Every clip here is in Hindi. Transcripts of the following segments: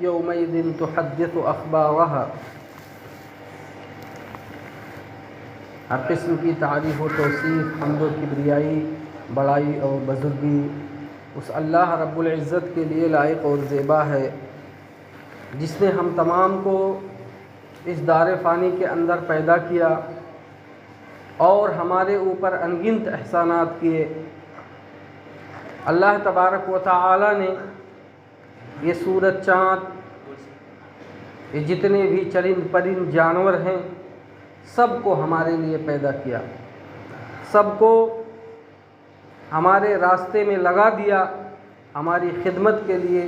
यौमइज़ तुहद्दिस अखबारहा। हर किस्म की तारीफ़ व तौसीफ़ हम्द व किब्रियाई बड़ाई और बुज़ुर्गी उस अल्लाह रब्बुल इज़्ज़त के लिए लायक और ज़ेबा है जिसने हम तमाम को इस दार फ़ानी के अंदर पैदा किया और हमारे ऊपर अनगिनत एहसानात किए। अल्लाह तबारक व तआला ने ये सूरज चाँद ये जितने भी चरिंद परिंद जानवर हैं सबको हमारे लिए पैदा किया, सबको हमारे रास्ते में लगा दिया हमारी खिदमत के लिए।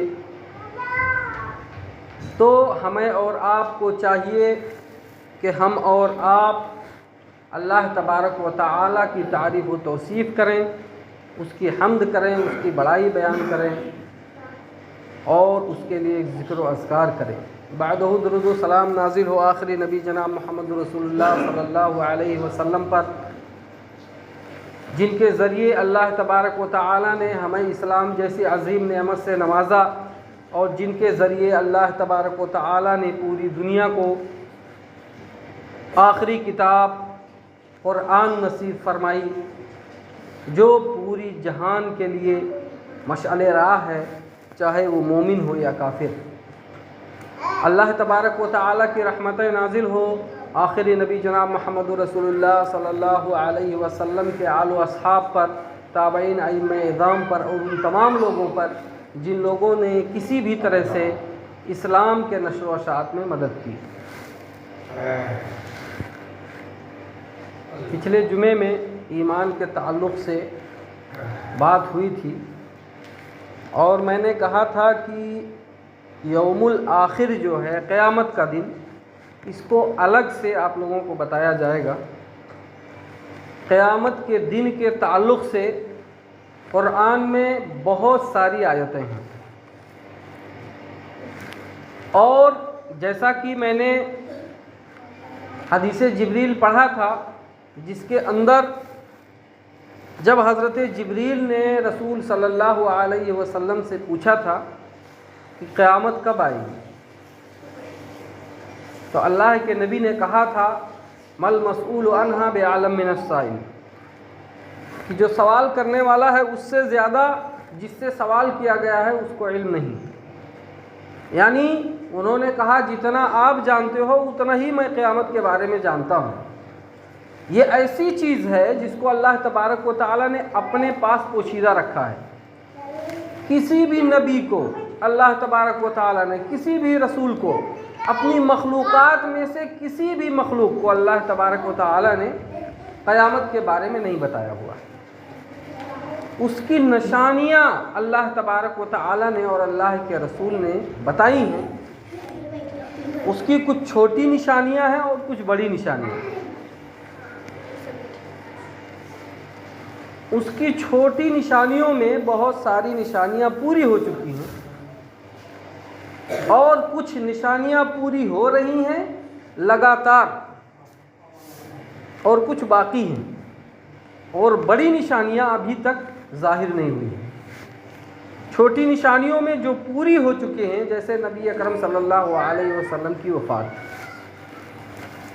तो हमें और आपको चाहिए कि हम और आप अल्लाह तबारक व तआला की तारीफ़ व तौसीफ़ करें, उसकी हम्द करें, उसकी बड़ाई बयान करें और उसके लिए ज़िक्र व अज़कार करें। बादहु दुरूद व सलाम नाज़िल हो आखिरी नबी जनाब मोहम्मद रसूलुल्लाह सल्लल्लाहु अलैहि वसल्लम पर, जिनके ज़रिए अल्लाह तबारक व तआला ने हमें इस्लाम जैसी अज़ीम नेमत से नवाज़ा और जिनके ज़रिए अल्लाह तबारक व तआला ने पूरी दुनिया को आखिरी किताब क़ुरआन नसीब फ़रमाई जो पूरी जहान के लिए मशअल राह है, चाहे वो मोमिन हो या काफिर। अल्लाह तबारक व तआला की रहमतें नाजिल हो आखिरी नबी जनाब मोहम्मद रसूलुल्लाह सल्लल्लाहु अलैहि वसल्लम के आल व अस्हाब पर, ताबईन अइम्मा इज़ाम पर और उन तमाम लोगों पर जिन लोगों ने किसी भी तरह से इस्लाम के नश्र व अशात में मदद की। पिछले जुमे में ईमान के ताल्लुक़ से बात हुई थी और मैंने कहा था कि यौमुल आखिर जो है क़यामत का दिन, इसको अलग से आप लोगों को बताया जाएगा। क़यामत के दिन के ताल्लुक़ से क़ुरआन में बहुत सारी आयतें हैं और जैसा कि मैंने हदीस जिब्रील पढ़ा था जिसके अंदर जब हज़रत जिब्रील ने रसूल सल्लल्लाहु अलैहि वसल्लम से पूछा था कि क़यामत कब आएगी, तो अल्लाह के नबी ने कहा था मल मसऊल अन्हा बिआलम मिनस साइल, कि जो सवाल करने वाला है उससे ज़्यादा जिससे सवाल किया गया है उसको इल्म नहीं। यानी उन्होंने कहा जितना आप जानते हो उतना ही मैं क़यामत के बारे में जानता हूँ। ये ऐसी चीज़ है जिसको अल्लाह तबारक व तआला ने अपने पास पोशीदा रखा है। किसी भी नबी को अल्लाह तबारक व तआला ने, किसी भी रसूल को अपनी मखलूक़ात में से किसी भी मखलूक को अल्लाह तबारक व तआला ने क़यामत के बारे में नहीं बताया हुआ। उसकी निशानियाँ अल्लाह तबारक व तआला ने और अल्लाह के रसूल ने बताई हैं। उसकी कुछ छोटी निशानियाँ हैं और कुछ बड़ी निशानियाँ हैं। उसकी छोटी निशानियों में बहुत सारी निशानियाँ पूरी हो चुकी हैं और कुछ निशानियाँ पूरी हो रही हैं लगातार, और कुछ बाकी हैं, और बड़ी निशानियाँ अभी तक ज़ाहिर नहीं हुई हैं। छोटी निशानियों में जो पूरी हो चुके हैं, जैसे नबी अकरम सल्लल्लाहु अलैहि वसल्लम की वफ़ात,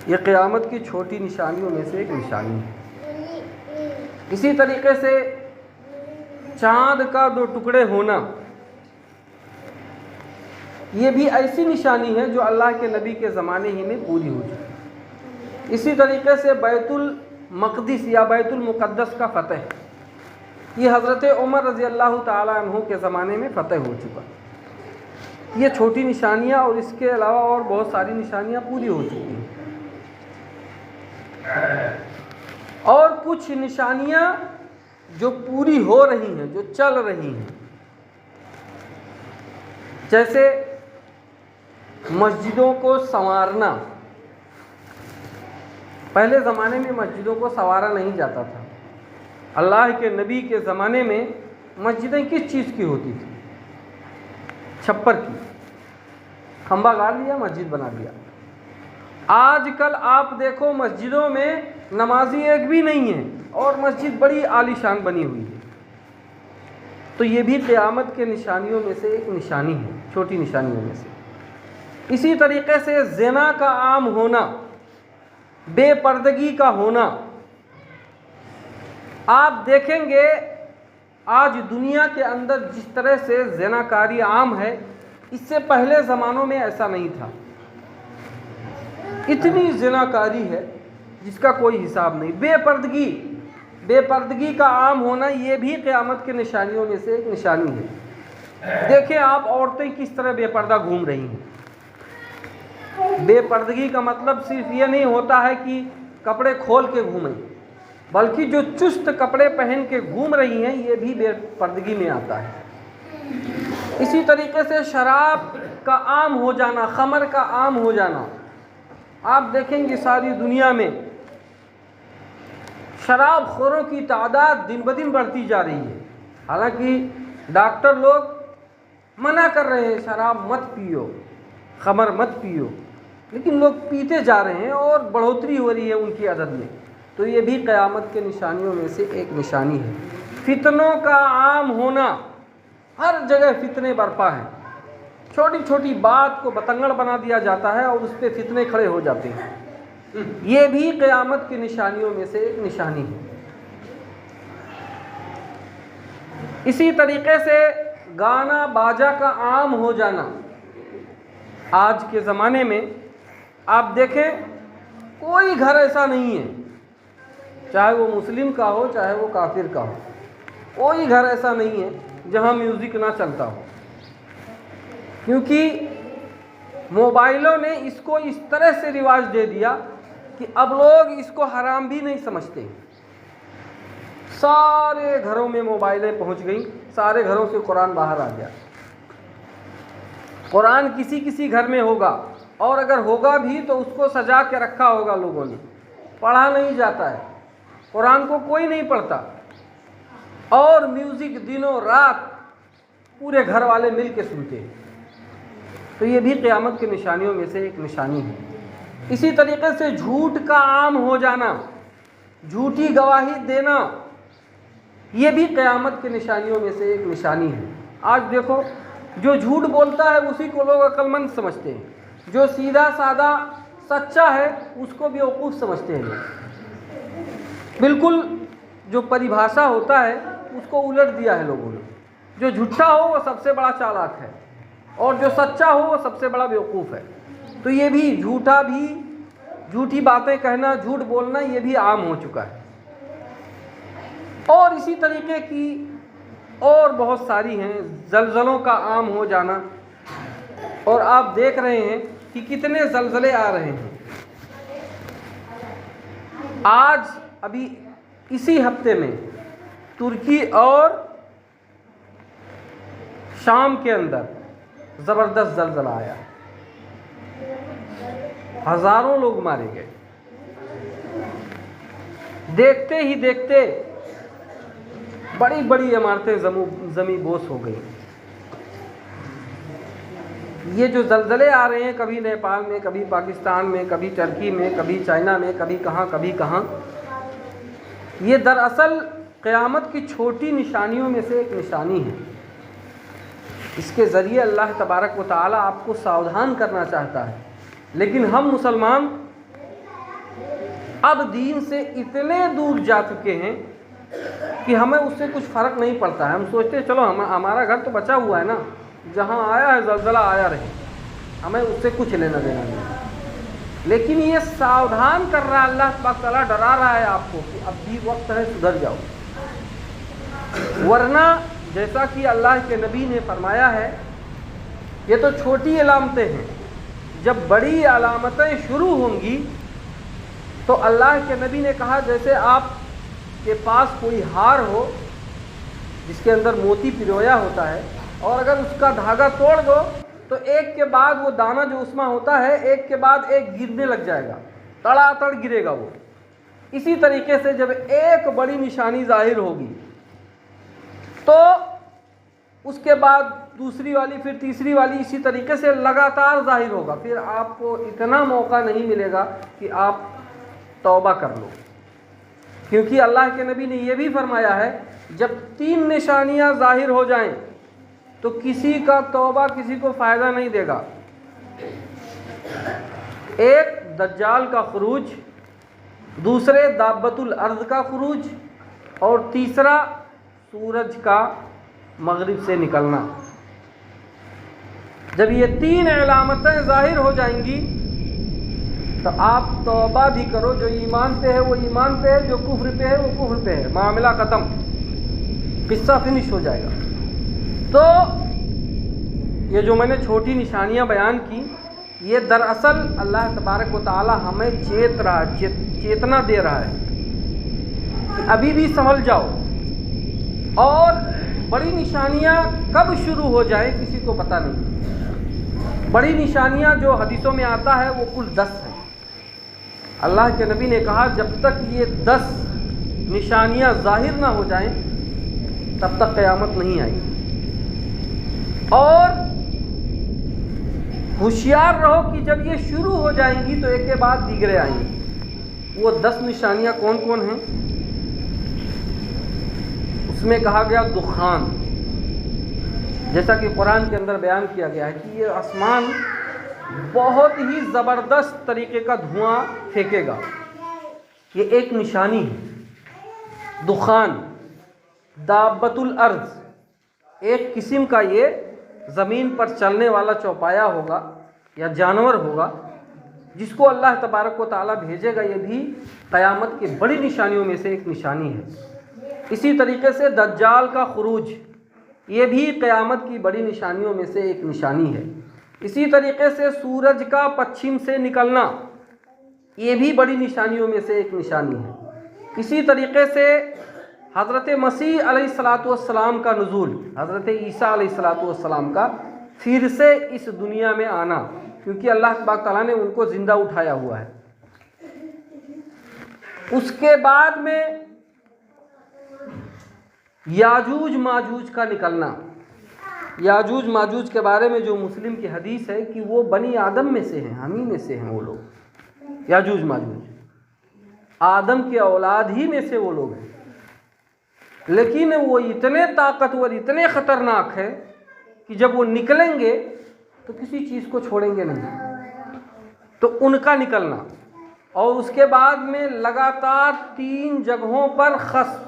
ये क़यामत की छोटी निशानियों में से एक निशानी है। इसी तरीके से चाँद का 2 टुकड़े होना, ये भी ऐसी निशानी है जो अल्लाह के नबी के ज़माने ही में पूरी हो चुकी। इसी तरीके से बैतुल मक़दिस या बैतुल मुक़द्दस का फ़तह, ये हज़रत उमर रज़ी अल्लाह ताला अन्हु के ज़माने में फ़तह हो चुका। ये छोटी निशानियाँ और इसके अलावा और बहुत सारी निशानियाँ पूरी हो चुकी हैं। और कुछ निशानियाँ जो पूरी हो रही हैं, जो चल रही हैं, जैसे मस्जिदों को संवारना। पहले ज़माने में मस्जिदों को संवारा नहीं जाता था। अल्लाह के नबी के ज़माने में मस्जिदें किस चीज़ की होती थी? छप्पर की। खंबा गाड़ लिया, मस्जिद बना दिया। आजकल आप देखो मस्जिदों में नमाजी एक भी नहीं है और मस्जिद बड़ी आलीशान बनी हुई है। तो ये भी क़यामत के निशानियों में से एक निशानी है, छोटी निशानियों में से। इसी तरीके से ज़िना का आम होना, बेपर्दगी का होना। आप देखेंगे आज दुनिया के अंदर जिस तरह से ज़िनाकारी आम है, इससे पहले ज़मानों में ऐसा नहीं था। इतनी ज़िनाकारी है जिसका कोई हिसाब नहीं। बेपर्दगी का आम होना, ये भी क़यामत के निशानियों में से एक निशानी है। देखें आप औरतें किस तरह बेपर्दा घूम रही हैं। बेपर्दगी का मतलब सिर्फ ये नहीं होता है कि कपड़े खोल के घूमें, बल्कि जो चुस्त कपड़े पहन के घूम रही हैं, ये भी बेपर्दगी में आता है। इसी तरीके से शराब का आम हो जाना, खमर का आम हो जाना। आप देखेंगे सारी दुनिया में शराब खोरों की तादाद दिन ब दिन बढ़ती जा रही है। हालांकि डॉक्टर लोग मना कर रहे हैं शराब मत पियो, खमर मत पियो, लेकिन लोग पीते जा रहे हैं और बढ़ोतरी हो रही है उनकी आदत में। तो ये भी क़यामत के निशानियों में से एक निशानी है। फितनों का आम होना, हर जगह फितने बरपा हैं। छोटी छोटी बात को बतंगड़ बना दिया जाता है और उस पर फितने खड़े हो जाते हैं। ये भी क़यामत की निशानियों में से एक निशानी है। इसी तरीके से गाना बाजा का आम हो जाना। आज के ज़माने में आप देखें कोई घर ऐसा नहीं है, चाहे वो मुस्लिम का हो चाहे वो काफिर का हो, कोई घर ऐसा नहीं है जहां म्यूज़िक ना चलता हो। क्योंकि मोबाइलों ने इसको इस तरह से रिवाज दे दिया कि अब लोग इसको हराम भी नहीं समझते। सारे घरों में मोबाइलें पहुंच गई, सारे घरों से कुरान बाहर आ गया। कुरान किसी किसी घर में होगा, और अगर होगा भी तो उसको सजा के रखा होगा लोगों ने, पढ़ा नहीं जाता है। कुरान को कोई नहीं पढ़ता, और म्यूज़िक दिनों रात पूरे घर वाले मिल के सुनते हैं। तो ये भी क़यामत की निशानियों में से एक निशानी है। इसी तरीके से झूठ का आम हो जाना, झूठी गवाही देना, ये भी क़यामत की निशानियों में से एक निशानी है। आज देखो जो झूठ बोलता है उसी को लोग अक्लमंद समझते हैं, जो सीधा साधा सच्चा है उसको बेवकूफ़ समझते हैं लोग। बिल्कुल जो परिभाषा होता है उसको उलट दिया है लोगों ने। जो झूठा हो वो सबसे बड़ा चालाक है और जो सच्चा हो वो सबसे बड़ा बेवकूफ़ है। तो ये भी झूठी बातें कहना, झूठ बोलना, ये भी आम हो चुका है। और इसी तरीके की और बहुत सारी हैं। ज़लज़लों का आम हो जाना, और आप देख रहे हैं कि कितने ज़लज़ले आ रहे हैं। आज अभी इसी हफ्ते में तुर्की और शाम के अंदर ज़बरदस्त ज़लज़ला आया, हज़ारों लोग मारे गए। देखते ही देखते बड़ी बड़ी इमारतें ज़मीन बोस हो गई। ये जो ज़लज़ले आ रहे हैं, कभी नेपाल में, कभी पाकिस्तान में, कभी टर्की में, कभी चाइना में, कभी कहाँ, ये दरअसल क़यामत की छोटी निशानियों में से एक निशानी है। इसके ज़रिए अल्लाह तबारक व तआला आपको सावधान करना चाहता है, लेकिन हम मुसलमान अब दीन से इतने दूर जा चुके हैं कि हमें उससे कुछ फ़र्क नहीं पड़ता है। हम सोचते हैं चलो हमारा घर तो बचा हुआ है ना, जहाँ आया है ज़लज़ला आया रहे, हमें उससे कुछ लेना देना नहीं। लेकिन ये सावधान कर रहा है अल्लाह पाक ताला, डरा रहा है आपको कि अब भी वक्त है, सुधर जाओ। वरना जैसा कि अल्लाह के नबी ने फरमाया है, ये तो छोटी अलामतें हैं, जब बड़ी अलामतें शुरू होंगी तो अल्लाह के नबी ने कहा जैसे आप के पास कोई हार हो जिसके अंदर मोती पिरोया होता है, और अगर उसका धागा तोड़ दो तो एक के बाद वो दाना जो उसमें होता है एक के बाद एक गिरने लग जाएगा, तड़ातड़ गिरेगा वो। इसी तरीके से जब एक बड़ी निशानी जाहिर होगी तो उसके बाद दूसरी वाली, फिर तीसरी वाली, इसी तरीके से लगातार जाहिर होगा। फिर आपको इतना मौका नहीं मिलेगा कि आप तौबा कर लो, क्योंकि अल्लाह के नबी ने यह भी फरमाया है जब 3 निशानियां जाहिर हो जाएं तो किसी का तौबा किसी को फ़ायदा नहीं देगा। एक दज्जाल का खुरूज, दूसरे दाब्बतुल अर्ज़ का खुरूज, और तीसरा सूरज का मगरिब से निकलना। जब ये 3 अलामतें ज़ाहिर हो जाएंगी तो आप तौबा भी करो। जो ईमान पे है वो ईमान पे है, जो कुफ्र पे है वो कुफ्र पे है, मामला ख़त्म, किस्सा फिनिश हो जाएगा। तो ये जो मैंने छोटी निशानियां बयान की, ये दरअसल अल्लाह तबारक व तआला हमें चेतना दे रहा है कि अभी भी संभल जाओ। और बड़ी निशानियां कब शुरू हो जाए किसी को पता नहीं। बड़ी निशानियां जो हदीसों में आता है वो कुल 10 हैं। अल्लाह के नबी ने कहा जब तक ये 10 निशानियां जाहिर ना हो जाएं तब तक क़यामत नहीं आएगी। और होशियार रहो कि जब ये शुरू हो जाएंगी तो एक के बाद दीगरे आएंगी। वो 10 निशानियां कौन कौन हैं? उसमें कहा गया दुखान, जैसा कि कुरान के अंदर बयान किया गया है कि ये आसमान बहुत ही ज़बरदस्त तरीके का धुआं फेंकेगा। ये एक निशानी है। दुखान, दाब्बतुल अर्ज़, एक किस्म का ये ज़मीन पर चलने वाला चौपाया होगा या जानवर होगा जिसको अल्लाह तबारक व तआला भेजेगा। ये भी क़यामत की बड़ी निशानियों में से एक निशानी है। इसी तरीके से दज्जाल का खुरूज, ये भी क़यामत की बड़ी निशानियों में से एक निशानी है। इसी तरीके से सूरज का पश्चिम से निकलना, ये भी बड़ी निशानियों में से एक निशानी है। इसी तरीके से हज़रत मसीह अलैहिस्सलातु वस्सलाम का नुज़ूल, हज़रत ईसा अलैहिस्सलातु वस्सलाम का फिर से इस दुनिया में आना, क्योंकि अल्लाह तबारक तआला ने उनको ज़िंदा उठाया हुआ है। उसके बाद में याजूज माजूज का निकलना। याजूज माजूज के बारे में जो मुस्लिम की हदीस है कि वो बनी आदम में से हैं, हम ही में से हैं वो लोग। याजूज माजूज आदम के औलाद ही में से वो लोग हैं, लेकिन वो इतने ताकतवर, इतने ख़तरनाक है कि जब वो निकलेंगे तो किसी चीज़ को छोड़ेंगे नहीं। तो उनका निकलना, और उसके बाद में लगातार 3 जगहों पर खस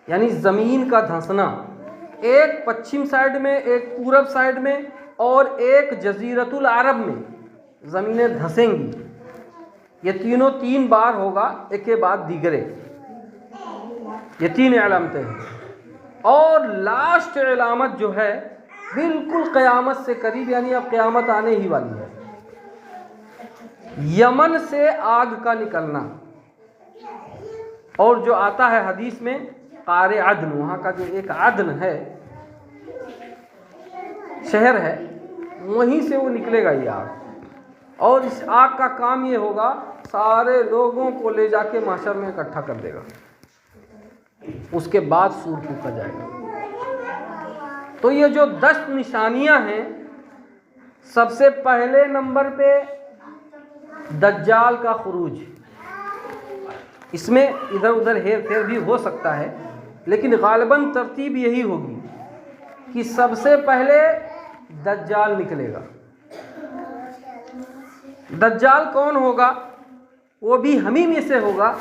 यानी ज़मीन का धंसना, एक पश्चिम साइड में, एक पूरब साइड में, और एक जज़ीरतुल अरब में ज़मीनें धंसेंगी। ये तीनों 3 बार होगा, एक के बाद दीगरे। ये 3 अलामतें हैं। और लास्ट अलामत जो है बिल्कुल क़यामत से करीब, यानी अब क़यामत आने ही वाली है, यमन से आग का निकलना, और जो आता है हदीस में क़ारे अदन, वहाँ का जो एक अदन है शहर है, वहीं से वो निकलेगा ये आग। और इस आग का काम ये होगा, सारे लोगों को ले जाके महशर में इकट्ठा कर देगा, उसके बाद सूर फूंका जाएगा। तो ये जो 10 निशानियां हैं, सबसे पहले नंबर पे दज्जाल का खुरूज। इसमें इधर उधर हेर फेर भी हो सकता है, लेकिन गालिबन तरतीब यही होगी कि सबसे पहले दज्जाल निकलेगा। दज्जाल कौन होगा? वो भी हम ही में से होगा,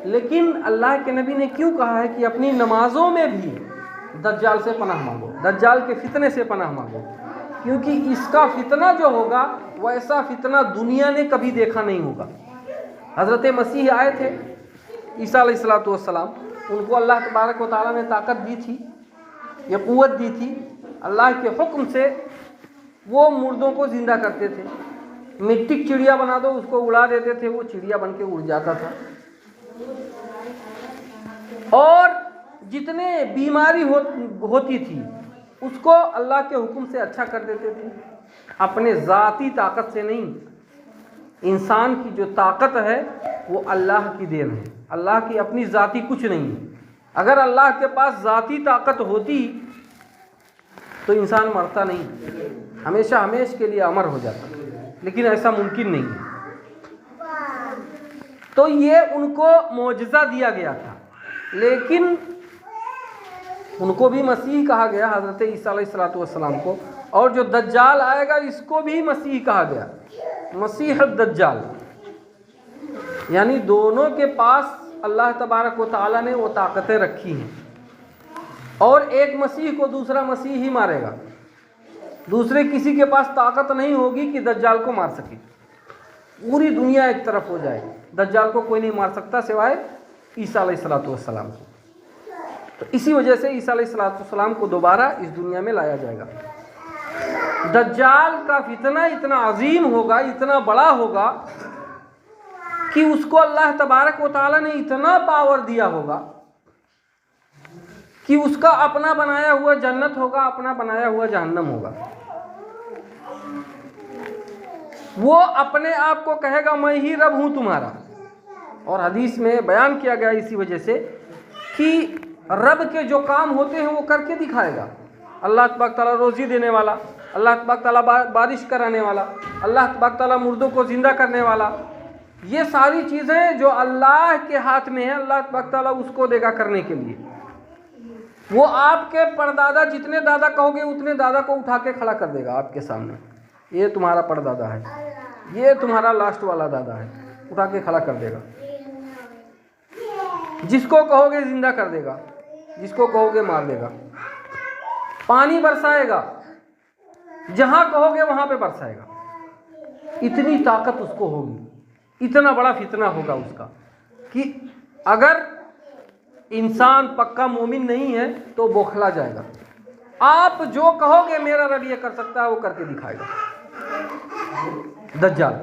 लेकिन अल्लाह के नबी ने क्यों कहा है कि अपनी नमाजों में भी दज्जाल से पनाह मांगो, दज्जाल के फितने से पनाह मांगो, क्योंकि इसका फितना जो होगा वैसा फितना दुनिया ने कभी देखा नहीं होगा। हज़रत मसीह आए थे, ईसा अलैहिस्सलातु वस्सलाम, उनको अल्लाह तबारक व तआला ने ताकत दी थी, ये क़ुव्वत दी थी। अल्लाह के हुक्म से वो मुर्दों को ज़िंदा करते थे। मिट्टी की चिड़िया बना दो, उसको उड़ा देते थे, वो चिड़िया बन के उड़ जाता था। और जितने बीमारी होती थी उसको अल्लाह के हुक्म से अच्छा कर देते थे, अपने ज़ाती ताकत से नहीं। इंसान की जो ताकत है वो अल्लाह की देन है, अल्लाह की अपनी ज़ाती कुछ नहीं है। अगर अल्लाह के पास ज़ाती ताकत होती तो इंसान मरता नहीं, हमेशा हमेशा के लिए अमर हो जाता, लेकिन ऐसा मुमकिन नहीं है। तो ये उनको मौजज़ा दिया गया था, लेकिन उनको भी मसीह कहा गया, हज़रत ईसा अलैहिस्सलातु वस्सलाम को। और जो दज्जाल आएगा इसको भी मसीह कहा गया, मसीह दज्जाल। यानी दोनों के पास अल्लाह तबारक व तआला ने वो ताकतें रखी हैं। और एक मसीह को दूसरा मसीह ही मारेगा, दूसरे किसी के पास ताकत नहीं होगी कि दज्जाल को मार सके। पूरी दुनिया एक तरफ हो जाएगी, दज्जाल को कोई नहीं मार सकता सिवाय ईसा अलैहिस्सलातु वस्सलाम को। तो इसी वजह से ईसा अलैहिस्सलातु वस्सलाम को दोबारा इस दुनिया में लाया जाएगा। दज्जाल का फितना इतना अजीम होगा, इतना बड़ा होगा कि उसको अल्लाह तबारक व तआला ने इतना पावर दिया होगा कि उसका अपना बनाया हुआ जन्नत होगा, अपना बनाया हुआ जहन्नम होगा। वो अपने आप को कहेगा मैं ही रब हूँ तुम्हारा। और हदीस में बयान किया गया इसी वजह से कि रब के जो काम होते हैं वो करके दिखाएगा। अल्लाह तबारक तआला रोज़ी देने वाला, अल्लाह तबारक तआला बारिश कराने वाला, अल्लाह तबारक तआला मुर्दों को ज़िंदा करने वाला, ये सारी चीज़ें जो अल्लाह के हाथ में है, अल्लाह तबारक तआला उसको देगा करने के लिए। वो आपके परदादा, जितने दादा कहोगे उतने दादा को उठा के खड़ा कर देगा आपके सामने। ये तुम्हारा परदादा है, ये तुम्हारा लास्ट वाला दादा है, उठा के खड़ा कर देगा। जिसको कहोगे जिंदा कर देगा, जिसको कहोगे मार देगा। पानी बरसाएगा, जहां कहोगे वहां पे बरसाएगा। इतनी ताकत उसको होगी, इतना बड़ा फितना होगा उसका कि अगर इंसान पक्का मोमिन नहीं है तो बौखला जाएगा। आप जो कहोगे मेरा रब ये कर सकता है, वो करके दिखाएगा दज्जाल।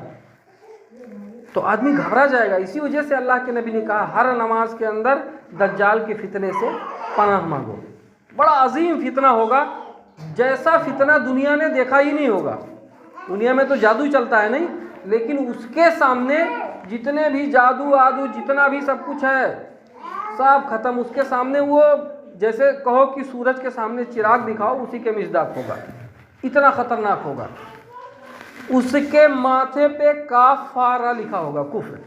तो आदमी घबरा जाएगा। इसी वजह से अल्लाह के नबी ने कहा हर नमाज के अंदर दज्जाल के फितने से पनाह मांगो। बड़ा अजीम फितना होगा, जैसा फितना दुनिया ने देखा ही नहीं होगा। दुनिया में तो जादू चलता है नहीं, लेकिन उसके सामने जितने भी जादू आदू जितना भी सब कुछ है सब खत्म। उसके सामने वो जैसे कहो कि सूरज के सामने चिराग दिखाओ, उसी के मिज़दाक होगा, इतना खतरनाक होगा। उसके माथे पे काफारा लिखा होगा, कुफ्र,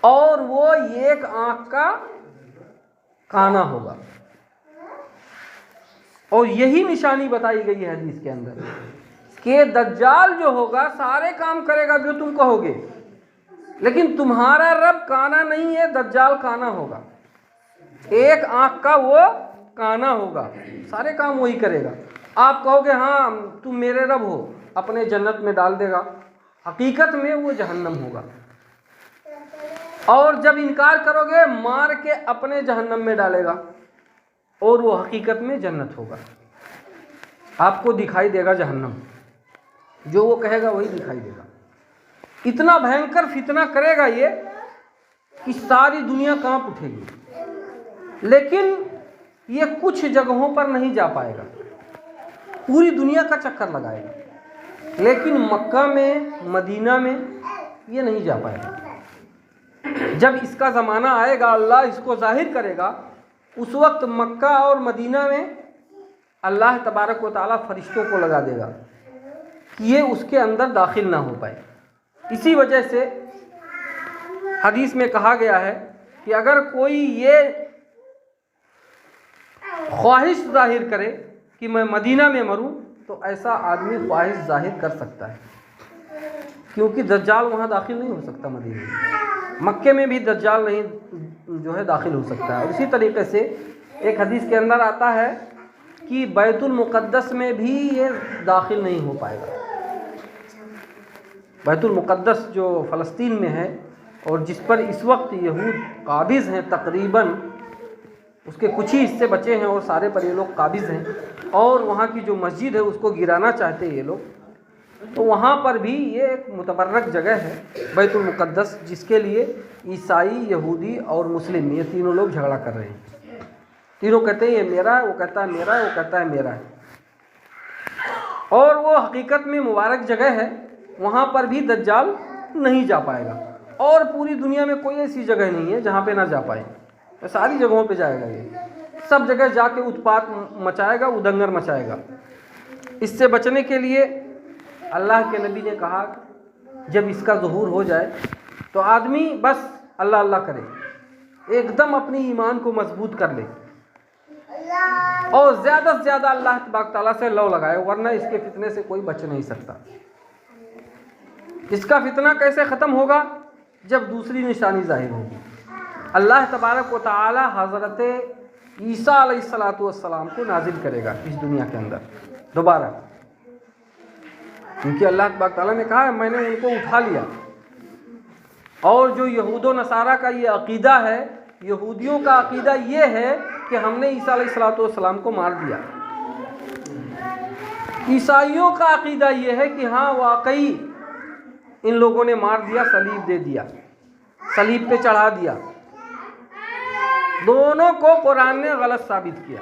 और वो एक आंख का काना होगा। और यही निशानी बताई गई है हदीस के अंदर कि दज्जाल जो होगा सारे काम करेगा जो तुम कहोगे, लेकिन तुम्हारा रब काना नहीं है, दज्जाल काना होगा। एक आंख का वो काना होगा, सारे काम वही करेगा। आप कहोगे हाँ तुम मेरे रब हो, अपने जन्नत में डाल देगा, हकीकत में वो जहन्नम होगा। और जब इनकार करोगे मार के अपने जहन्नम में डालेगा, और वो हकीकत में जन्नत होगा। आपको दिखाई देगा जहन्नम, जो वो कहेगा वही दिखाई देगा। इतना भयंकर फितना करेगा ये कि सारी दुनिया कांप उठेगी। लेकिन ये कुछ जगहों पर नहीं जा पाएगा, पूरी दुनिया का चक्कर लगाएगा, लेकिन मक्का में, मदीना में ये नहीं जा पाएगा। जब इसका ज़माना आएगा, अल्लाह इसको जाहिर करेगा, उस वक्त मक्का और मदीना में अल्लाह तबारक व तआला फरिश्तों को लगा देगा कि ये उसके अंदर दाखिल ना हो पाए। इसी वजह से हदीस में कहा गया है कि अगर कोई ये ख्वाहिश जाहिर करे कि मैं मदीना में मरूं, तो ऐसा आदमी ख्वाहिश जाहिर कर सकता है, क्योंकि दज्जाल वहाँ दाखिल नहीं हो सकता। मदीना में, मक्के में भी दज्जाल नहीं जो है दाखिल हो सकता है। और इसी तरीके से एक हदीस के अंदर आता है कि बैतुल मुक़द्दस में भी ये दाखिल नहीं हो पाएगा। बैतुल मुक़द्दस जो फ़लस्तीन में है और जिस पर इस वक्त यहूद काबिज़ हैं, तकरीबन उसके कुछ ही हिस्से बचे हैं और सारे पर ये लोग काबिज़ हैं, और वहाँ की जो मस्जिद है उसको गिराना चाहते हैं ये लोग, तो वहाँ पर भी ये एक मुतबर्रक जगह है बैतुल मुक़द्दस, जिसके लिए ईसाई, यहूदी और मुस्लिम ये तीनों लोग झगड़ा कर रहे हैं। तीनों कहते हैं ये मेरा है, वो कहता है मेरा है, वो कहता है मेरा है। और वो हकीकत में मुबारक जगह है, वहाँ पर भी दज्जाल नहीं जा पाएगा। और पूरी दुनिया में कोई ऐसी जगह नहीं है जहाँ पे ना जा पाए, तो सारी जगहों पे जाएगा ये, सब जगह जाके उत्पात मचाएगा, उदंगर मचाएगा। इससे बचने के लिए अल्लाह के नबी ने कहा जब इसका ज़ुहूर हो जाए तो आदमी बस अल्लाह अल्लाह करे, एकदम अपनी ईमान को मजबूत कर ले और ज़्यादा से ज़्यादा अल्लाह तबारक तआला से लौ लगाए, वरना इसके फितने से कोई बच नहीं सकता। इसका फितना कैसे ख़त्म होगा? जब दूसरी निशानी ज़ाहिर होगी। अल्लाह तबारक व तआला हज़रत ईसा अलैहिस्सलातु वस्सलाम को नाजिल करेगा इस दुनिया के अंदर दोबारा, क्योंकि अल्लाह तबारक तआला ने कहा है मैंने उनको उठा लिया। और जो यहूदो नसारा का ये अक़ीदा है, यहूदियों का अक़ीदा ये है कि हमने ईसा अलैहिस्सलातु वस्सलाम को मार दिया। ईसाइयों का अक़ीदा ये है कि हाँ वाकई इन लोगों ने मार दिया, सलीब दे दिया, सलीब पे चढ़ा दिया। दोनों को कुरान ने गलत साबित किया,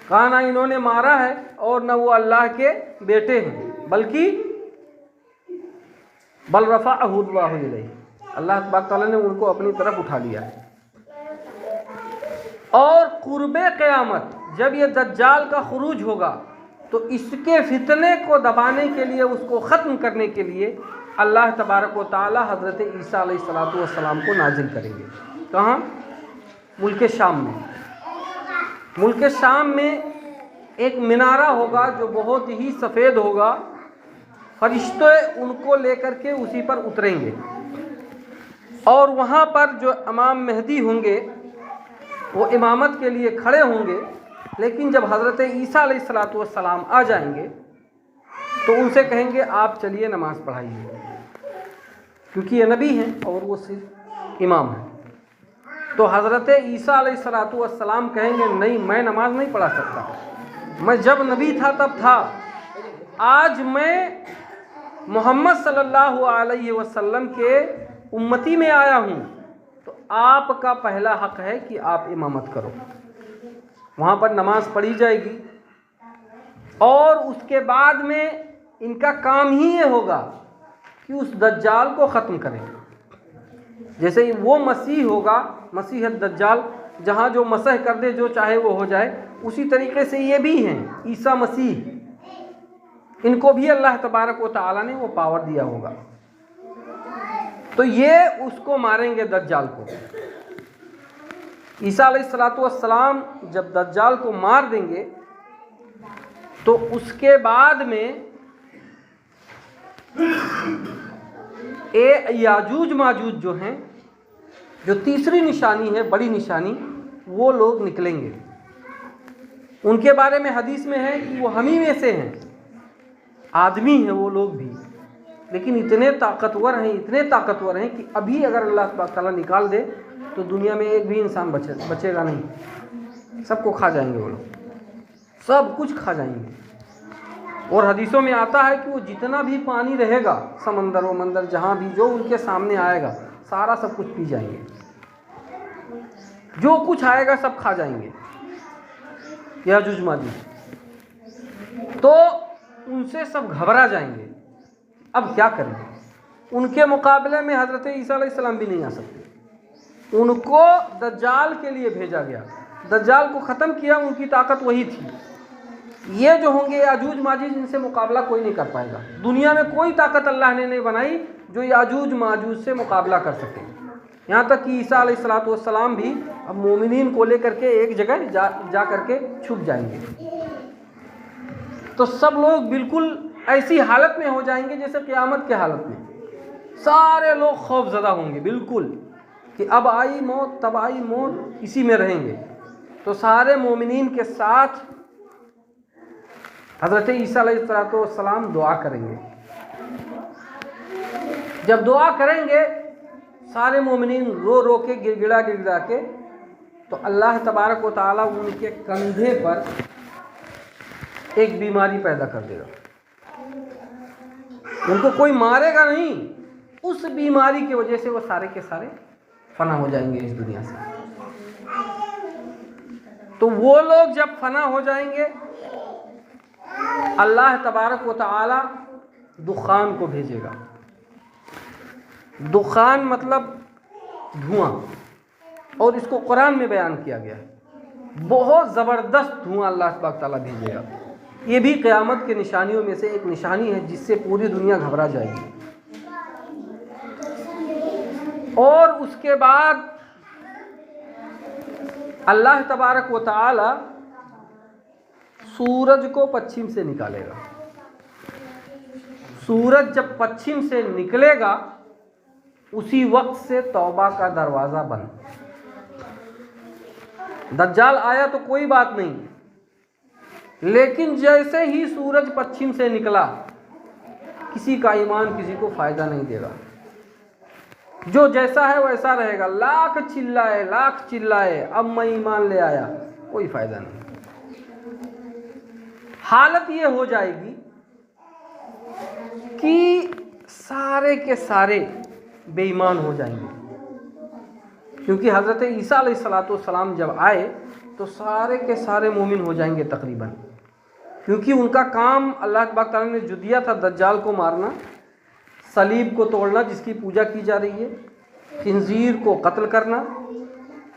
कहा ना इन्होंने मारा है और न वो अल्लाह के बेटे हैं, बल्कि बल रफ़अहु अल्लाहु इलैहि, अल्लाह तबारक तआला ने उनको अपनी तरफ उठा लिया है। और कुर्बे क़यामत जब ये दज्जाल का खुरूज होगा तो इसके फितने को दबाने के लिए, उसको ख़त्म करने के लिए अल्लाह तबारक व तआला हज़रत ईसा अलैहिस्सलातु वस्सलाम को नाजिल करेंगे। कहाँ? मुल्क शाम में। मुल्क शाम में एक मिनारा होगा जो बहुत ही सफ़ेद होगा, फरिश्ते उनको लेकर के उसी पर उतरेंगे और वहाँ पर जो इमाम मेहदी होंगे वो इमामत के लिए खड़े होंगे। लेकिन जब हज़रत ईसा अलैहिस्सलातु वस्सलाम आ जाएंगे तो उनसे कहेंगे आप चलिए नमाज़ पढ़ाइए, क्योंकि ये नबी हैं और वो सिर्फ इमाम हैं। तो हज़रत ईसा अलैहिस्सलातु वस्सलाम कहेंगे नहीं, मैं नमाज नहीं पढ़ा सकता, मैं जब नबी था तब था, आज मैं मोहम्मद सल्लल्लाहु अलैहि वसल्लम के उम्मती में आया हूँ, तो आपका पहला हक़ है कि आप इमामत करो। वहाँ पर नमाज पढ़ी जाएगी और उसके बाद में इनका काम ही ये होगा कि उस दज्जाल को ख़त्म करें। जैसे ही वो मसीह होगा, मसीह दज्जाल, जहाँ जो मसह कर दे, जो चाहे वो हो जाए, उसी तरीके से ये भी हैं ईसा मसीह, इनको भी अल्लाह तबारक व तआला ने वो पावर दिया होगा। तो ये उसको मारेंगे दज्जाल को। ईसा अलैहिस्सलातु वस्सलाम जब दज्जाल को मार देंगे तो उसके बाद में याजूज माजूज जो हैं, जो तीसरी निशानी है, बड़ी निशानी, वो लोग निकलेंगे। उनके बारे में हदीस में है कि वो हम ही में से हैं, आदमी हैं वो लोग भी, लेकिन इतने ताकतवर हैं, इतने ताकतवर हैं कि अभी अगर अल्लाह ताला निकाल दे तो दुनिया में एक भी इंसान बचेगा नहीं, सबको खा जाएंगे वो लोग, सब कुछ खा जाएंगे। और हदीसों में आता है कि वो जितना भी पानी रहेगा, समंदर वमंदर जहाँ भी जो उनके सामने आएगा सारा सब कुछ पी जाएंगे, जो कुछ आएगा सब खा जाएंगे याजूज माजूज। तो उनसे सब घबरा जाएंगे, अब क्या करेंगे। उनके मुकाबले में हज़रत ईसा अलैहिस्सलाम भी नहीं आ सकते। उनको दज्जाल के लिए भेजा गया, दज्जाल को ख़त्म किया, उनकी ताकत वही थी। ये जो होंगे याजूज माजूज, इनसे मुकाबला कोई नहीं कर पाएगा। दुनिया में कोई ताकत अल्लाह ने नहीं बनाई जो याजूज माजूज से मुकाबला कर सके। यहाँ तक कि ईसा अलैहिस्सलाम भी अब मोमिनीन को लेकर के एक जगह जा करके छुप जाएंगे। तो सब लोग बिल्कुल ऐसी हालत में हो जाएंगे जैसे क़यामत के हालत में। सारे लोग खौफज़दा होंगे बिल्कुल कि अब आई मौत, तब आई मौत, इसी में रहेंगे। तो सारे मोमिनीन के साथ हज़रत ईसा अलैहिस्सलाम दुआ करेंगे। जब दुआ करेंगे सारे मोमिनीन रो रो के गिड़गिड़ा के, तो अल्लाह तबारक व तआला उनके कंधे पर एक बीमारी पैदा कर देगा। उनको कोई मारेगा नहीं, उस बीमारी की वजह से वो सारे के सारे फना हो जाएंगे इस दुनिया से। तो वो लोग जब फना हो जाएंगे, अल्लाह तबारक व तआला दुखान को भेजेगा। दुखान मतलब धुआं, और इसको कुरान में बयान किया गया है। बहुत ज़बरदस्त धुआं अल्लाह तबारक व तआला भेजेगा। ये भी क़यामत के निशानियों में से एक निशानी है जिससे पूरी दुनिया घबरा जाएगी। और उसके बाद अल्लाह तबारक व तआला सूरज को पश्चिम से निकालेगा। सूरज जब पश्चिम से निकलेगा उसी वक्त से तौबा का दरवाज़ा बंद। दज्जाल आया तो कोई बात नहीं, लेकिन जैसे ही सूरज पश्चिम से निकला किसी का ईमान किसी को फ़ायदा नहीं देगा। जो जैसा है वैसा रहेगा, लाख चिल्लाए अब मैं ईमान ले आया, कोई फ़ायदा नहीं। हालत ये हो जाएगी कि सारे के सारे बेईमान हो जाएंगे। क्योंकि हज़रत ईसा अलैहिस्सलाम जब आए तो सारे के सारे मोमिन हो जाएंगे तकरीबन। क्योंकि उनका काम अल्लाह तबारक तआला ने जो दिया था दज्जाल को मारना, सलीब को तोड़ना जिसकी पूजा की जा रही है, खिंजीर को कत्ल करना,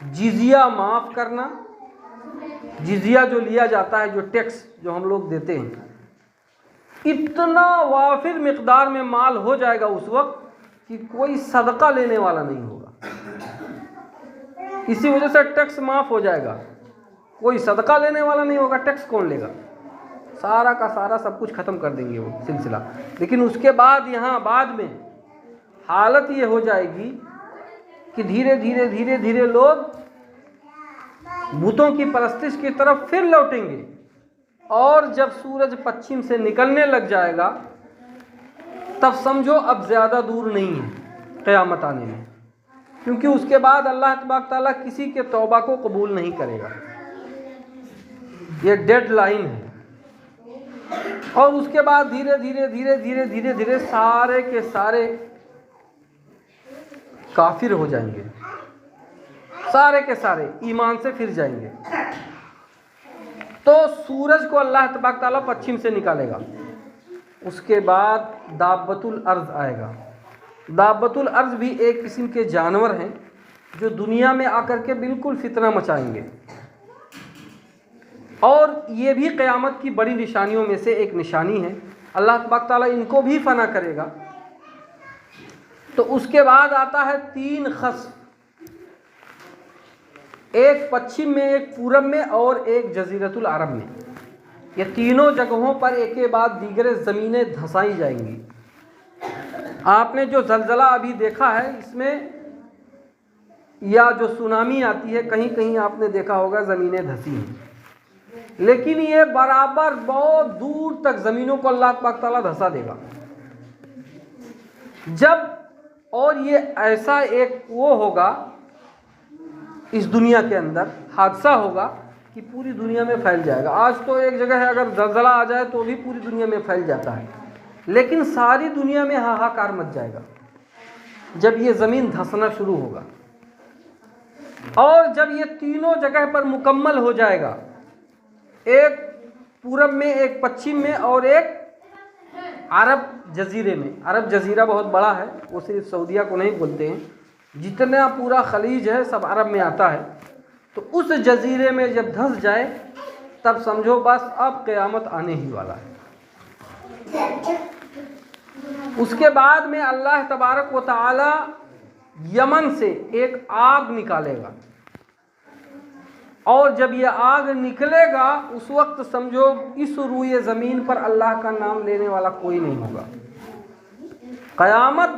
जिजिया माफ़ करना। जिजिया जो लिया जाता है, जो टैक्स जो हम लोग देते हैं, इतना वाफिर मिक़दार में माल हो जाएगा उस वक्त कि कोई सदका लेने वाला नहीं होगा। इसी वजह से टैक्स माफ़ हो जाएगा, कोई सदका लेने वाला नहीं होगा। टैक्स कौन लेगा? सारा का सारा सब कुछ ख़त्म कर देंगे वो सिलसिला। लेकिन उसके बाद यहाँ बाद में हालत ये हो जाएगी कि धीरे धीरे लोग भूतों की परस्तिश की तरफ फिर लौटेंगे। और जब सूरज पश्चिम से निकलने लग जाएगा तब समझो अब ज़्यादा दूर नहीं है क़यामत आने में। क्योंकि उसके बाद अल्लाह तबारक तआला किसी के तौबा को कबूल नहीं करेगा, ये डेड लाइन है। और उसके बाद धीरे धीरे सारे के सारे काफिर हो जाएंगे, सारे के सारे ईमान से फिर जाएंगे। तो सूरज को अल्लाह तबारक तआला पश्चिम से निकालेगा। उसके बाद दाब्बतुल अर्ज़ आएगा। दाब्बतुल अर्ज़ भी एक किस्म के जानवर हैं जो दुनिया में आकर के बिल्कुल फितना मचाएंगे। और ये भी क़यामत की बड़ी निशानियों में से एक निशानी है। अल्लाह तबारक तआला इनको भी फना करेगा। तो उसके बाद आता है 3 ख़स्फ़, एक पश्चिम में, एक पूरब में और एक जज़ीरतुल अरब में। ये तीनों जगहों पर एक के बाद दीगरे ज़मीनें धंसाई जाएंगी। आपने जो ज़लज़ला अभी देखा है इसमें, या जो सुनामी आती है, कहीं कहीं आपने देखा होगा ज़मीनें धंसी हैं। लेकिन ये बराबर बहुत दूर तक ज़मीनों को अल्लाह तबारक तआला धंसा देगा। जब और ये ऐसा एक वो होगा इस दुनिया के अंदर हादसा होगा कि पूरी दुनिया में फैल जाएगा। आज तो एक जगह है, अगर ज़लज़ला आ जाए तो भी पूरी दुनिया में फैल जाता है, लेकिन सारी दुनिया में हाहाकार मच जाएगा जब ये ज़मीन धंसना शुरू होगा। और जब ये तीनों जगह पर मुकम्मल हो जाएगा, एक पूरब में, एक पश्चिम में और एक अरब जजीरे में। अरब जजीरा बहुत बड़ा है, वो सिर्फ सऊदीया को नहीं बोलते हैं, जितना पूरा खलीज है सब अरब में आता है। तो उस जजीरे में जब धंस जाए तब समझो बस अब क़यामत आने ही वाला है। उसके बाद में अल्लाह तबारक व तआला यमन से एक आग निकालेगा, और जब ये आग निकलेगा उस वक्त समझो इस रूए ज़मीन पर अल्लाह का नाम लेने वाला कोई नहीं होगा। क़यामत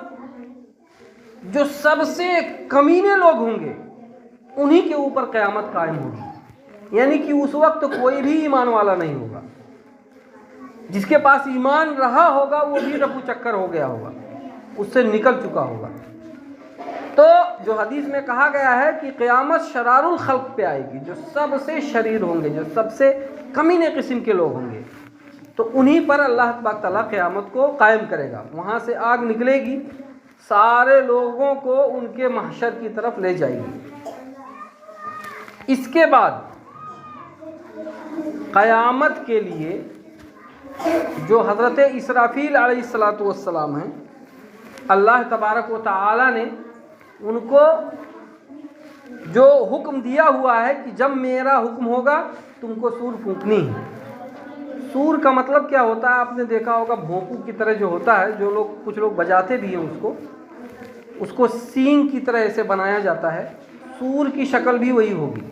जो सबसे कमीने लोग होंगे उन्हीं के ऊपर क़यामत कायम होगी, यानी कि उस वक्त कोई भी ईमान वाला नहीं होगा। जिसके पास ईमान रहा होगा वो भी रफू चक्कर हो गया होगा, उससे निकल चुका होगा। तो जो हदीस में कहा गया है कि क़यामत शरारुल खल्क़ पे आएगी, जो सबसे शरीर होंगे, जो सबसे कमीने किस्म के लोग होंगे, तो उन्हीं पर अल्लाह तबारक तआला क़यामत को कायम करेगा। वहाँ से आग निकलेगी, सारे लोगों को उनके महशर की तरफ ले जाएगी। इसके बाद क़यामत के लिए जो हज़रत इसराफील अलैहिस्सलातु वस्सलाम हैं, अल्लाह तबारक व तआला ने उनको जो हुक्म दिया हुआ है कि जब मेरा हुक्म होगा तुमको सूर फूंकनी है। सूर का मतलब क्या होता है, आपने देखा होगा भोंपू की तरह जो होता है, जो लोग कुछ लोग बजाते भी हैं उसको सींग की तरह ऐसे बनाया जाता है, सूर की शक्ल भी वही होगी।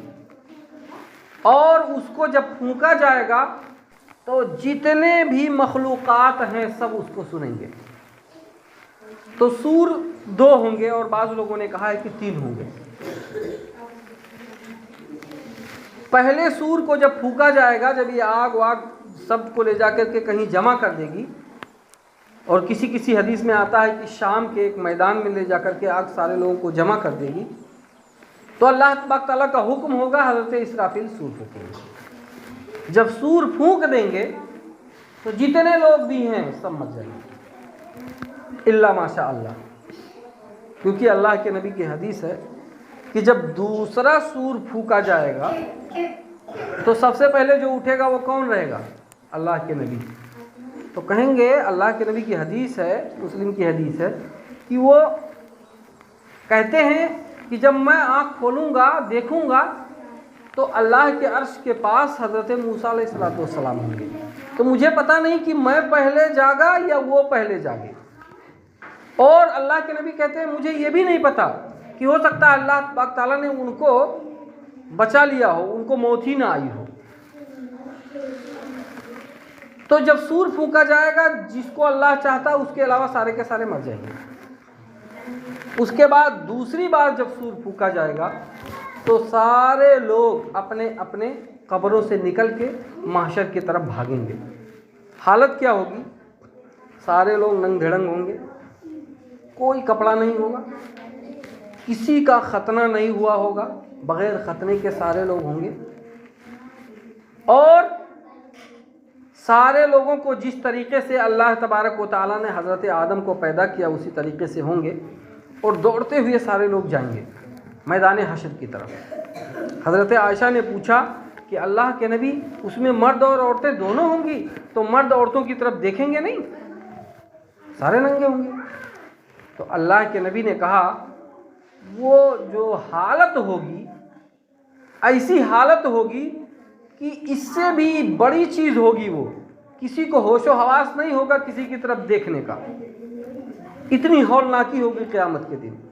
और उसको जब फूंका जाएगा तो जितने भी मखलूक़ात हैं सब उसको सुनेंगे। तो सूर 2 होंगे और बाज़ लोगों ने कहा है कि 3 होंगे। पहले सूर को जब फूंका जाएगा, जब ये आग वाग सबको ले जाकर के कहीं जमा कर देगी, और किसी किसी हदीस में आता है कि शाम के एक मैदान में ले जाकर के आग सारे लोगों को जमा कर देगी, तो अल्लाह तबारक तआला का हुक्म होगा, हज़रत इसराफील सूर फूंकेंगे। जब सूर फूंक देंगे तो जितने लोग भी हैं सब मर जाएंगे इल्ला माशा अल्लाह, क्योंकि अल्लाह के नबी की हदीस है कि जब दूसरा सूर फूंका जाएगा तो सबसे पहले जो उठेगा वो कौन रहेगा? अल्लाह के नबी। तो कहेंगे, अल्लाह के नबी की हदीस है, मुस्लिम की हदीस है, कि वो कहते हैं कि जब मैं आँख खोलूँगा देखूँगा तो अल्लाह के अर्श के पास हज़रत मूसा अलैहिस्सलाम होंगे। तो मुझे पता नहीं कि मैं पहले जागा या वो पहले जागे। और अल्लाह के नबी कहते हैं मुझे ये भी नहीं पता कि हो सकता है अल्लाह पाक ताला ने उनको बचा लिया हो, उनको मौत ही ना आई हो। तो जब सूर फूंका जाएगा, जिसको अल्लाह चाहता उसके अलावा सारे के सारे मर जाएंगे। उसके बाद दूसरी बार जब सूर फूंका जाएगा तो सारे लोग अपने अपने कब्रों से निकल के महशर की तरफ भागेंगे। हालत क्या होगी? सारे लोग नंग धड़ंग होंगे, कोई कपड़ा नहीं होगा, किसी का खतना नहीं हुआ होगा, बग़ैर खतने के सारे लोग होंगे। और सारे लोगों को जिस तरीके से अल्लाह तबारक व तआला ने हज़रत आदम को पैदा किया उसी तरीके से होंगे, और दौड़ते हुए सारे लोग जाएंगे मैदान हशर की तरफ। हज़रत आयशा ने पूछा कि अल्लाह के नबी, उसमें मर्द और औरतें दोनों होंगी, तो मर्द औरतों की तरफ देखेंगे नहीं, सारे नंगे होंगे। तो अल्लाह के नबी ने कहा वो जो हालत होगी, ऐसी हालत होगी कि इससे भी बड़ी चीज़ होगी। वो किसी को होशो हवास नहीं होगा किसी की तरफ देखने का, इतनी हौलनाकी होगी क़यामत के दिन।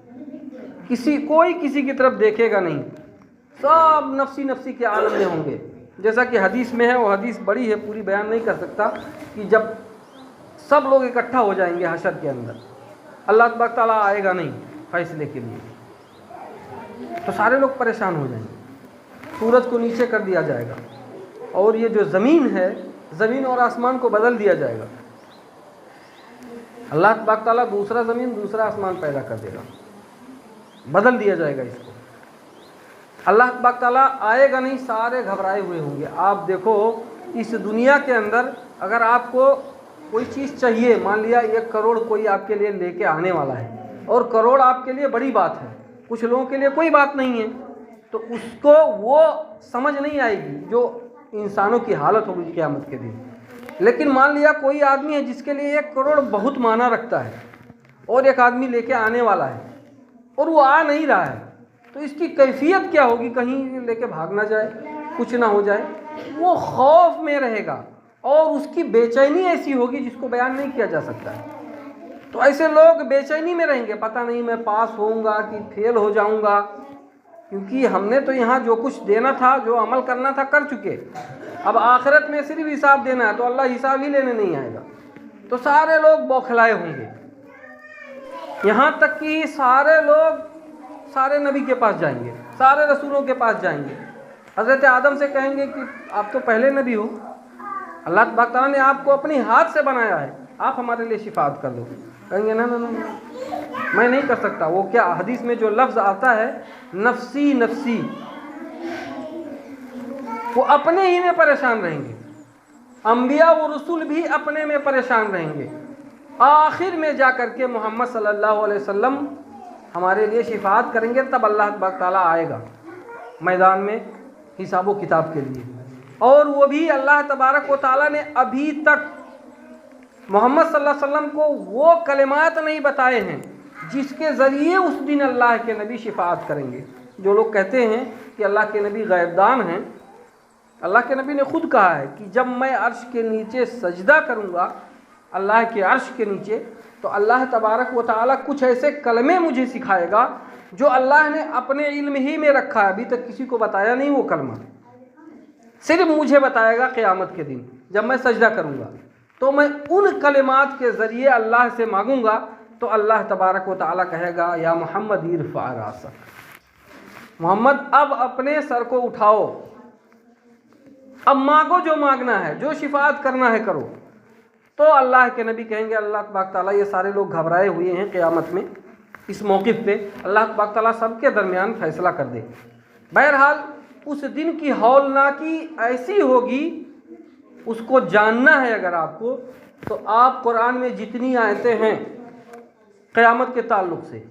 कोई किसी की तरफ देखेगा नहीं, सब नफ्सी नफ्सी के आलम में होंगे। जैसा कि हदीस में है, वो हदीस बड़ी है, पूरी बयान नहीं कर सकता, कि जब सब लोग इकट्ठा हो जाएंगे हशर के अंदर, अल्लाह तबारक तआला आएगा नहीं फैसले के लिए, तो सारे लोग परेशान हो जाएंगे। सूरज को नीचे कर दिया जाएगा और ये जो ज़मीन है, ज़मीन और आसमान को बदल दिया जाएगा। अल्लाह तबारक तआला दूसरा ज़मीन दूसरा आसमान पैदा कर देगा, बदल दिया जाएगा इसको। अल्लाह तबारक ताला आएगा नहीं, सारे घबराए हुए होंगे। आप देखो इस दुनिया के अंदर अगर आपको कोई चीज़ चाहिए, मान लिया 1 करोड़ कोई आपके लिए लेके आने वाला है और करोड़ आपके लिए बड़ी बात है, कुछ लोगों के लिए कोई बात नहीं है, तो उसको वो समझ नहीं आएगी जो इंसानों की हालत होगी क़यामत के दिन। लेकिन मान लिया कोई आदमी है जिसके लिए 1 करोड़ बहुत माना रखता है और एक आदमी लेके आने वाला है और वो आ नहीं रहा है, तो इसकी कैफियत क्या होगी? कहीं लेके भाग ना जाए, कुछ ना हो जाए, वो खौफ में रहेगा और उसकी बेचैनी ऐसी होगी जिसको बयान नहीं किया जा सकता है। तो ऐसे लोग बेचैनी में रहेंगे, पता नहीं मैं पास होऊंगा कि फेल हो जाऊंगा, क्योंकि हमने तो यहाँ जो कुछ देना था, जो अमल करना था कर चुके, अब आखिरत में सिर्फ हिसाब देना है, तो अल्लाह हिसाब ही लेने नहीं आएगा। तो सारे लोग बौखलाए होंगे, यहाँ तक कि सारे लोग सारे नबी के पास जाएंगे, सारे रसूलों के पास जाएंगे, हज़रत आदम से कहेंगे कि आप तो पहले नबी हो, अल्लाह तबारक तआला ने आपको अपने हाथ से बनाया है, आप हमारे लिए शिफाअत कर दो। कहेंगे ना ना ना मैं नहीं कर सकता। वो क्या हदीस में जो लफ्ज़ आता है नफ्सी नफ्सी, वो अपने ही में परेशान रहेंगे। अंबिया व रसूल भी अपने में परेशान रहेंगे। आखिर में जा कर के मोहम्मद सल्लल्लाहु अलैहि वसल्लम हमारे लिए शिफाअत करेंगे, तब अल्लाह तबारक तआला आएगा मैदान में हिसाब किताब के लिए। और वो भी अल्लाह तबारक व तआला ने अभी तक मोहम्मद सल्लल्लाहु अलैहि वसल्लम को वो कलिमात नहीं बताए हैं जिसके ज़रिए उस दिन अल्लाह के नबी शिफाअत करेंगे। जो लोग कहते हैं कि अल्लाह के नबी ग़ैबदान हैं, अल्लाह के नबी ने खुद कहा है कि जब मैं अर्श के नीचे सजदा करूँगा, अल्लाह के अर्श के नीचे, तो अल्लाह तबारक व तआला कुछ ऐसे कलमे मुझे सिखाएगा जो अल्लाह ने अपने इल्म ही में रखा है, अभी तक किसी को बताया नहीं। वो कलमा सिर्फ मुझे बताएगा क़यामत के दिन जब मैं सजदा करूँगा, तो मैं उन कलिमात के ज़रिए अल्लाह से मांगूँगा, तो अल्लाह तबारक व तआला कहेगा या मोहम्मद इरफ़ा रासक, मोहम्मद अब अपने सर को उठाओ, अब मांगो जो मांगना है, जो शिफाअत करना है करो। तो अल्लाह के नबी कहेंगे अल्लाह तबारक तआला ये सारे लोग घबराए हुए हैं क़यामत में, इस मौक़िफ़ पे अल्लाह तबारक तआला सबके दरमियान फ़ैसला कर दे। बहरहाल उस दिन की हौलनाकी ऐसी होगी, उसको जानना है अगर आपको, तो आप कुरान में जितनी आयतें हैं क़यामत के ताल्लुक़ से,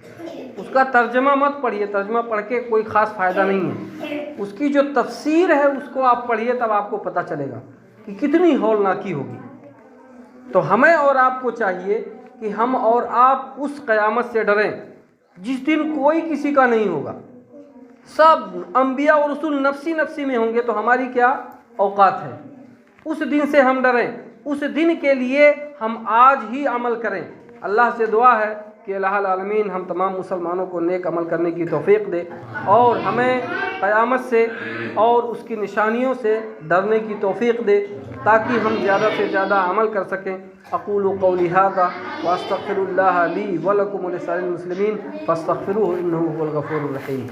उसका तर्जमा मत पढ़िए, तर्जमा पढ़ के कोई ख़ास फ़ायदा नहीं है। उसकी जो तफसीर है उसको आप पढ़िए, तब आपको पता चलेगा कि कितनी हौलनाकी होगी। तो हमें और आपको चाहिए कि हम और आप उस क़यामत से डरें जिस दिन कोई किसी का नहीं होगा, सब अंबिया और रसूल नफ्सी नफ्सी में होंगे, तो हमारी क्या औकात है? उस दिन से हम डरें, उस दिन के लिए हम आज ही अमल करें। अल्लाह से दुआ है कि इलाहुल आलमीन हम तमाम मुसलमानों को नेक अमल करने की तौफ़ीक़ दे और हमें क़यामत से और उसकी निशानियों से डरने की तौफ़ीक़ दे, ताकि हम ज़्यादा से ज़्यादा अमल कर सकें। अक़ूलु क़ौली हाज़ा व अस्तग़फ़िरुल्लाह ली व लकुम व लिसाइरिल मुस्लिमीन फ़स्तग़फ़िरूहु इन्नहु हुवल गफ़ूरुर रहीम।